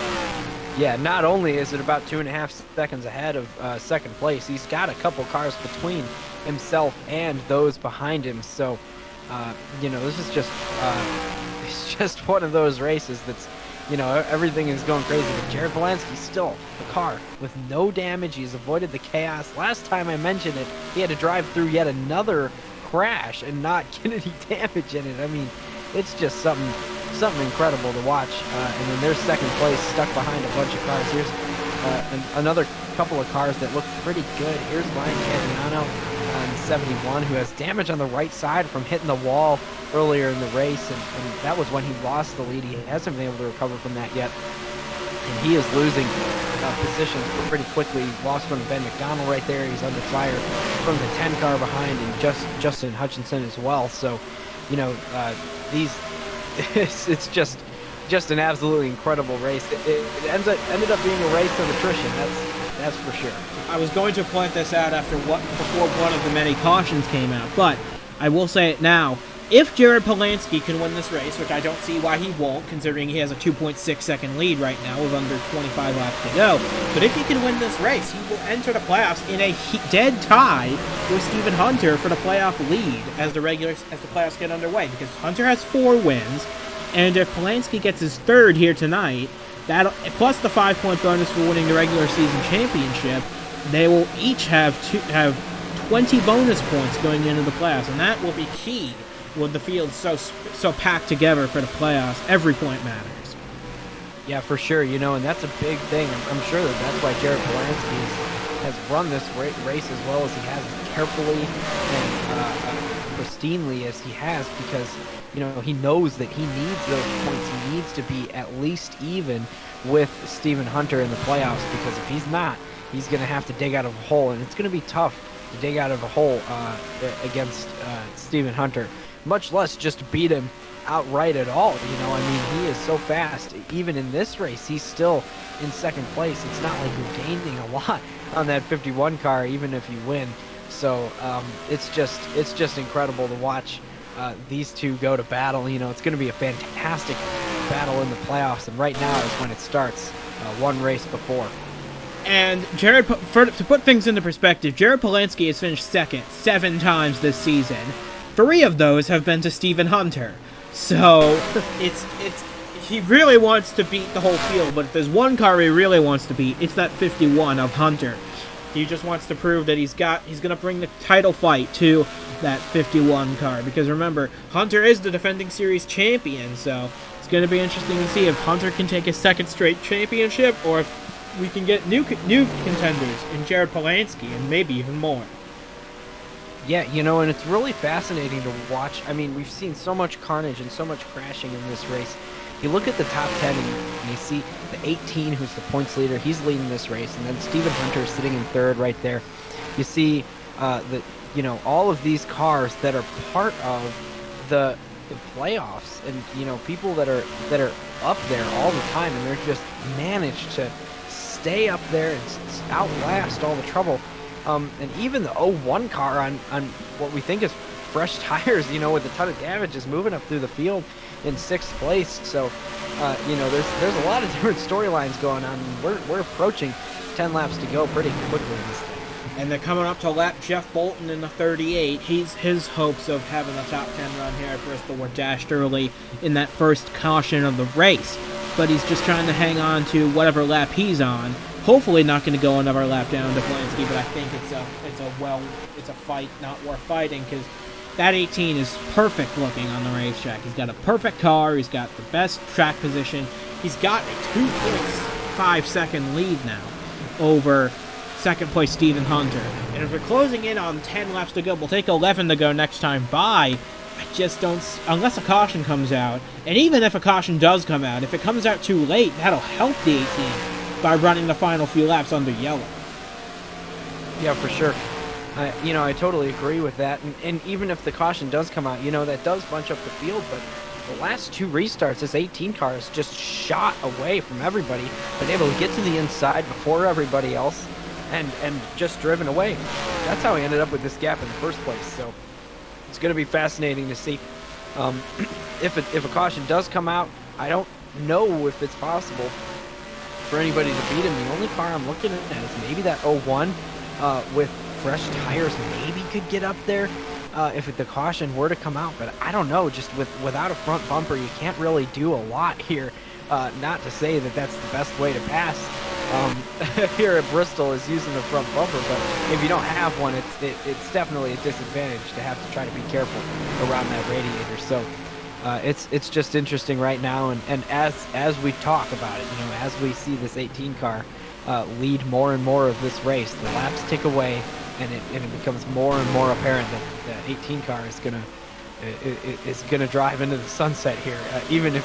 Yeah, not only is it about 2.5 seconds ahead of second place, he's got a couple cars between himself and those behind him. So, you know, this is just it's just one of those races that's, you know, everything is going crazy. But Jared Polansky's still the car with no damage. He's avoided the chaos. Last time I mentioned it, he had to drive through yet another crash and not get any damage in it. I mean, it's just something something incredible to watch. And then there's second place, stuck behind a bunch of cars. Here's another couple of cars that look pretty good. Here's Ryan Caniano on 71, who has damage on the right side from hitting the wall earlier in the race, and that was when he lost the lead. He hasn't been able to recover from that yet, and he is losing positions pretty quickly. Lost from Ben McDonald right there. He's under fire from the 10 car behind, and Justin Hutchinson as well. So, you know, it's just an absolutely incredible race. It ended up being a race of attrition. That's for sure. I was going to point this out before one of the many cautions came out, but I will say it now. If Jared Polansky can win this race, which I don't see why he won't, considering he has a 2.6 second lead right now with under 25 laps to go, but if he can win this race, he will enter the playoffs in a dead tie with Stephen Hunter for the playoff lead as the playoffs get underway, because Hunter has 4 wins, and if Polansky gets his 3rd here tonight, that plus the 5-point bonus for winning the regular season championship, they will each have 20 bonus points going into the playoffs, and that will be key with the field so packed together for the playoffs. Every point matters. Yeah, for sure. You know, and that's a big thing. I'm sure that's why Jared Polansky has run this race as well as he has, as carefully and pristinely as he has, because, you know, he knows that he needs those points. He needs to be at least even with Stephen Hunter in the playoffs, because if he's not, he's going to have to dig out of a hole, and it's going to be tough to dig out of a hole against Stephen Hunter, much less just beat him outright at all. You know, I mean, he is so fast. Even in this race, he's still in second place. It's not like you're gaining a lot on that 51 car, even if you win. So it's just incredible to watch these two go to battle. You know, it's going to be a fantastic battle in the playoffs, and right now is when it starts, one race before. And to put things into perspective, Jared Polansky has finished second 7 times this season. 3 of those have been to Stephen Hunter. So he really wants to beat the whole field, but if there's one car he really wants to beat, it's that 51 of Hunter. He just wants to prove that he's going to bring the title fight to that 51 car, because remember, Hunter is the defending series champion, so it's going to be interesting to see if Hunter can take his 2nd straight championship, or if we can get new contenders in Jared Polansky, and maybe even more. Yeah, you know, and it's really fascinating to watch. I mean, we've seen so much carnage and so much crashing in this race. You look at the top 10 and you see the 18, who's the points leader. He's leading this race, and then Stephen Hunter sitting in 3rd right there. You see all of these cars that are part of the playoffs, and you know, people that are up there all the time, and they're just managed to stay up there and outlast all the trouble. And even the 01 car on what we think is fresh tires, you know, with a ton of damage, is moving up through the field in 6th place. So, you know, there's a lot of different storylines going on. We're approaching 10 laps to go pretty quickly in this thing. And they're coming up to lap Jeff Bolton in the 38. His hopes of having a top 10 run here at Bristol were dashed early in that first caution of the race. But he's just trying to hang on to whatever lap he's on. Hopefully not going to go another lap down to Polansky, but I think it's a fight not worth fighting, because that 18 is perfect looking on the racetrack. He's got a perfect car. He's got the best track position. He's got a 2.5 second lead now over second place Stephen Hunter. And if we're closing in on 10 laps to go, we'll take 11 to go next time by. I just don't, unless a caution comes out, and even if a caution does come out, if it comes out too late, that'll help the 18 by running the final few laps under yellow. Yeah, for sure. You know, I totally agree with that. And even if the caution does come out, you know, that does bunch up the field. But the last 2 restarts, this 18 car is just shot away from everybody, been able to get to the inside before everybody else, and just driven away. That's how he ended up with this gap in the first place. So it's going to be fascinating to see. If a caution does come out, I don't know if it's possible for anybody to beat him. The only car I'm looking at is maybe that 01 with fresh tires, maybe could get up there if the caution were to come out, but I don't know. Just without a front bumper, you can't really do a lot here. Not to say that that's the best way to pass here at Bristol, is using the front bumper, but if you don't have one, it's definitely a disadvantage to have to try to be careful around that radiator. So It's just interesting right now, and as we talk about it, as we see this 18 car lead more and more of this race, the laps tick away, and it becomes more and more apparent that the 18 car is gonna drive into the sunset here, even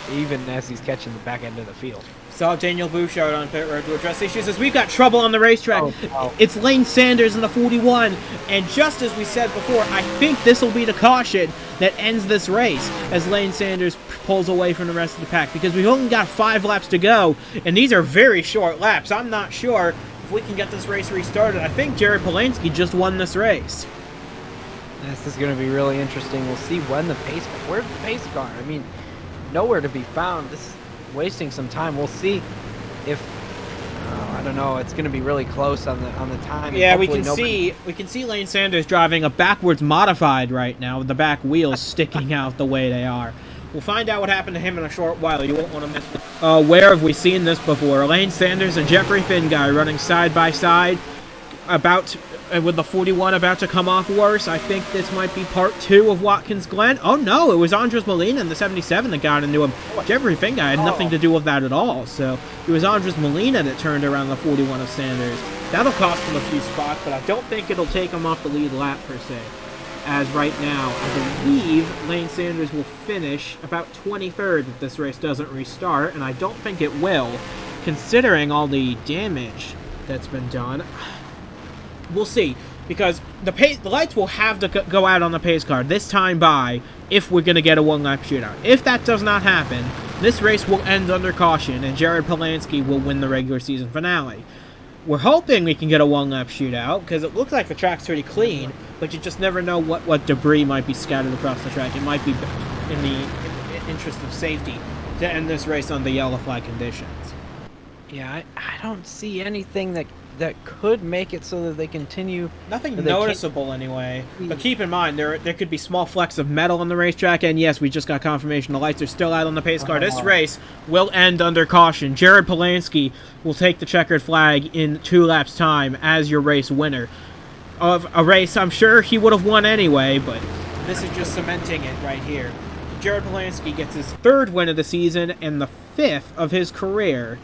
as he's catching the back end of the field. Saw Daniel Bouchard on pit road to address issues as we've got trouble on the racetrack. Oh, wow. It's Lane Sanders in the 41, and just as we said before, I think this will be the caution that ends this race as Lane Sanders pulls away from the rest of the pack, because we've only got 5 laps to go, and these are very short laps. I'm not sure if we can get this race restarted. I think Jared Polansky just won this race. This is going to be really interesting. We'll see when the pace car. Where's the pace car? I mean, nowhere to be found. This is wasting some time. We'll see if I don't know. It's going to be really close on the time. Yeah, we can see Lane Sanders driving a backwards modified right now with the back wheels sticking out the way they are. We'll find out what happened to him in a short while. You won't want to miss it. Where have we seen this before? Lane Sanders and Jeffrey Finguy running side by side, with the 41 about to come off worse. I think this might be part 2 of Watkins Glen. Oh no, it was Andres Molina in the 77 that got into him. Jeffrey Finguy had nothing to do with that at all. So it was Andres Molina that turned around the 41 of Sanders. That'll cost him a few spots, but I don't think it'll take him off the lead lap per se. As right now, I believe Lane Sanders will finish about 23rd if this race doesn't restart, and I don't think it will, considering all the damage that's been done. We'll see, because the lights will have to go out on the pace car this time if we're going to get a one-lap shootout. If that does not happen, this race will end under caution, and Jared Polansky will win the regular season finale. We're hoping we can get a one-lap shootout, because it looks like the track's pretty clean, but you just never know what debris might be scattered across the track. It might be in the interest of safety to end this race on the yellow flag conditions. Yeah, I don't see anything that could make it so that they continue. Nothing noticeable anyway. But keep in mind, there could be small flecks of metal on the racetrack, and yes, we just got confirmation the lights are still out on the pace car. This race will end under caution. Jared Polansky will take the checkered flag in 2 laps' time as your race winner of a race I'm sure he would have won anyway, but this is just cementing it right here. Jared Polansky gets his 3rd win of the season and the 5th of his career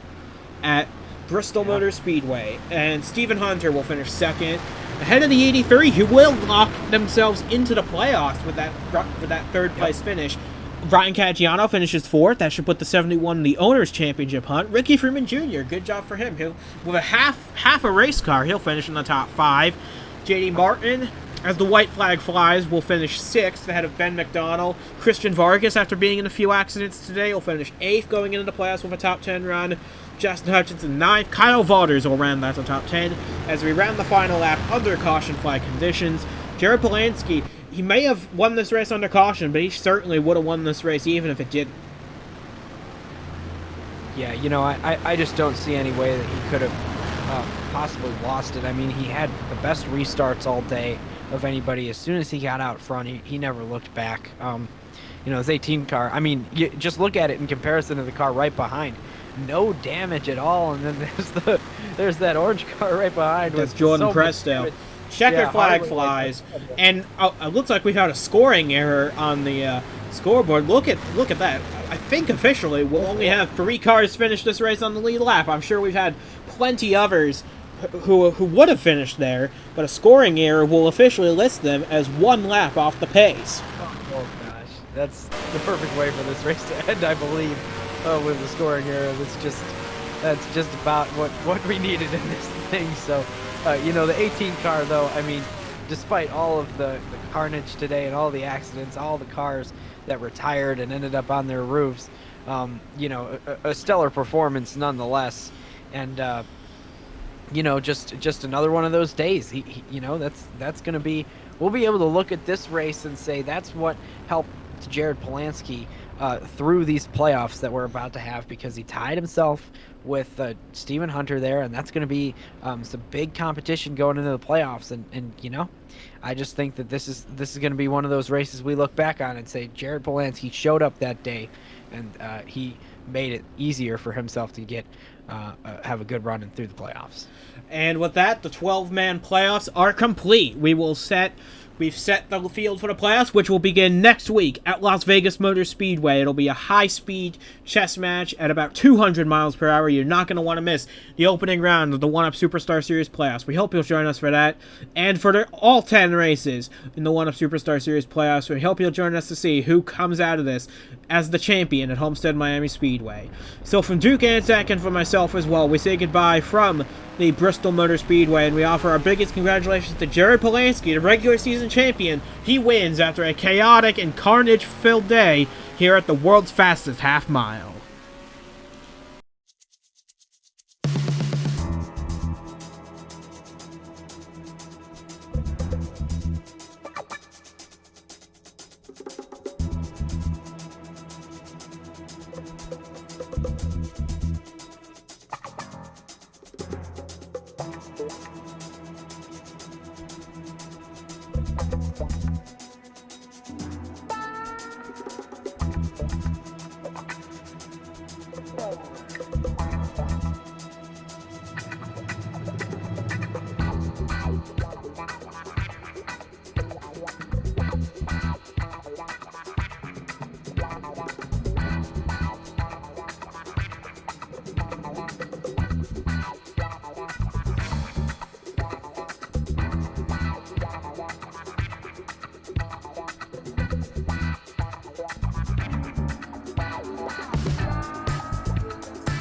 at Bristol Motor Speedway, and Stephen Hunter will finish 2nd ahead of the 83, who will lock themselves into the playoffs with that 3rd place finish. Brian Caggiano finishes 4th. That should put the 71 in the Owners' Championship hunt. Ricky Freeman Jr., good job for him. With a half a race car, he'll finish in the top 5. JD Martin, as the white flag flies, will finish 6th ahead of Ben McDonnell. Christian Vargas, after being in a few accidents today, will finish 8th going into the playoffs with a top 10 run. Justin Hutchinson 9th. Kyle Vaughters will round that to top 10 as we round the final lap under caution flag conditions. Jared Polansky, he may have won this race under caution, but he certainly would have won this race even if it didn't. Yeah, I just don't see any way that he could have possibly lost it. I mean, he had the best restarts all day of anybody. As soon as he got out front, he never looked back. His 18 car, I mean, you just look at it in comparison to the car right behind. No damage at all, and then there's that orange car right behind. That's Jordan Presto. Checkered flag flies, and it looks like we've had a scoring error on the scoreboard. Look at that. I think officially we'll only have 3 cars finish this race on the lead lap. I'm sure we've had plenty others who would have finished there, but a scoring error will officially list them as 1 lap off the pace. Oh gosh, that's the perfect way for this race to end, I believe. With the scoring error, that's just about what we needed in this thing. So, the 18 car, though, I mean, despite all of the carnage today and all the accidents, all the cars that retired and ended up on their roofs, a stellar performance nonetheless. And just another one of those days. That's going to be. We'll be able to look at this race and say that's what helped Jared Polansky through these playoffs that we're about to have, because he tied himself with Stephen Hunter there, and that's going to be some big competition going into the playoffs. And I just think that this is going to be one of those races we look back on and say Jared Polansky showed up that day, and he made it easier for himself to get have a good run in through the playoffs. And with that, the 12-man playoffs are complete. We've set the field for the playoffs, which will begin next week at Las Vegas Motor Speedway. It'll be a high-speed chess match at about 200 miles per hour. You're not going to want to miss the opening round of the 1UP Superstar Series playoffs. We hope you'll join us for that. And for all 10 races in the 1UP Superstar Series playoffs, we hope you'll join us to see who comes out of this as the champion at Homestead Miami Speedway. So from Duke Anzac and from myself as well, we say goodbye from the Bristol Motor Speedway, and we offer our biggest congratulations to Jared Polansky, the regular season champion. He wins after a chaotic and carnage-filled day here at the world's fastest half mile.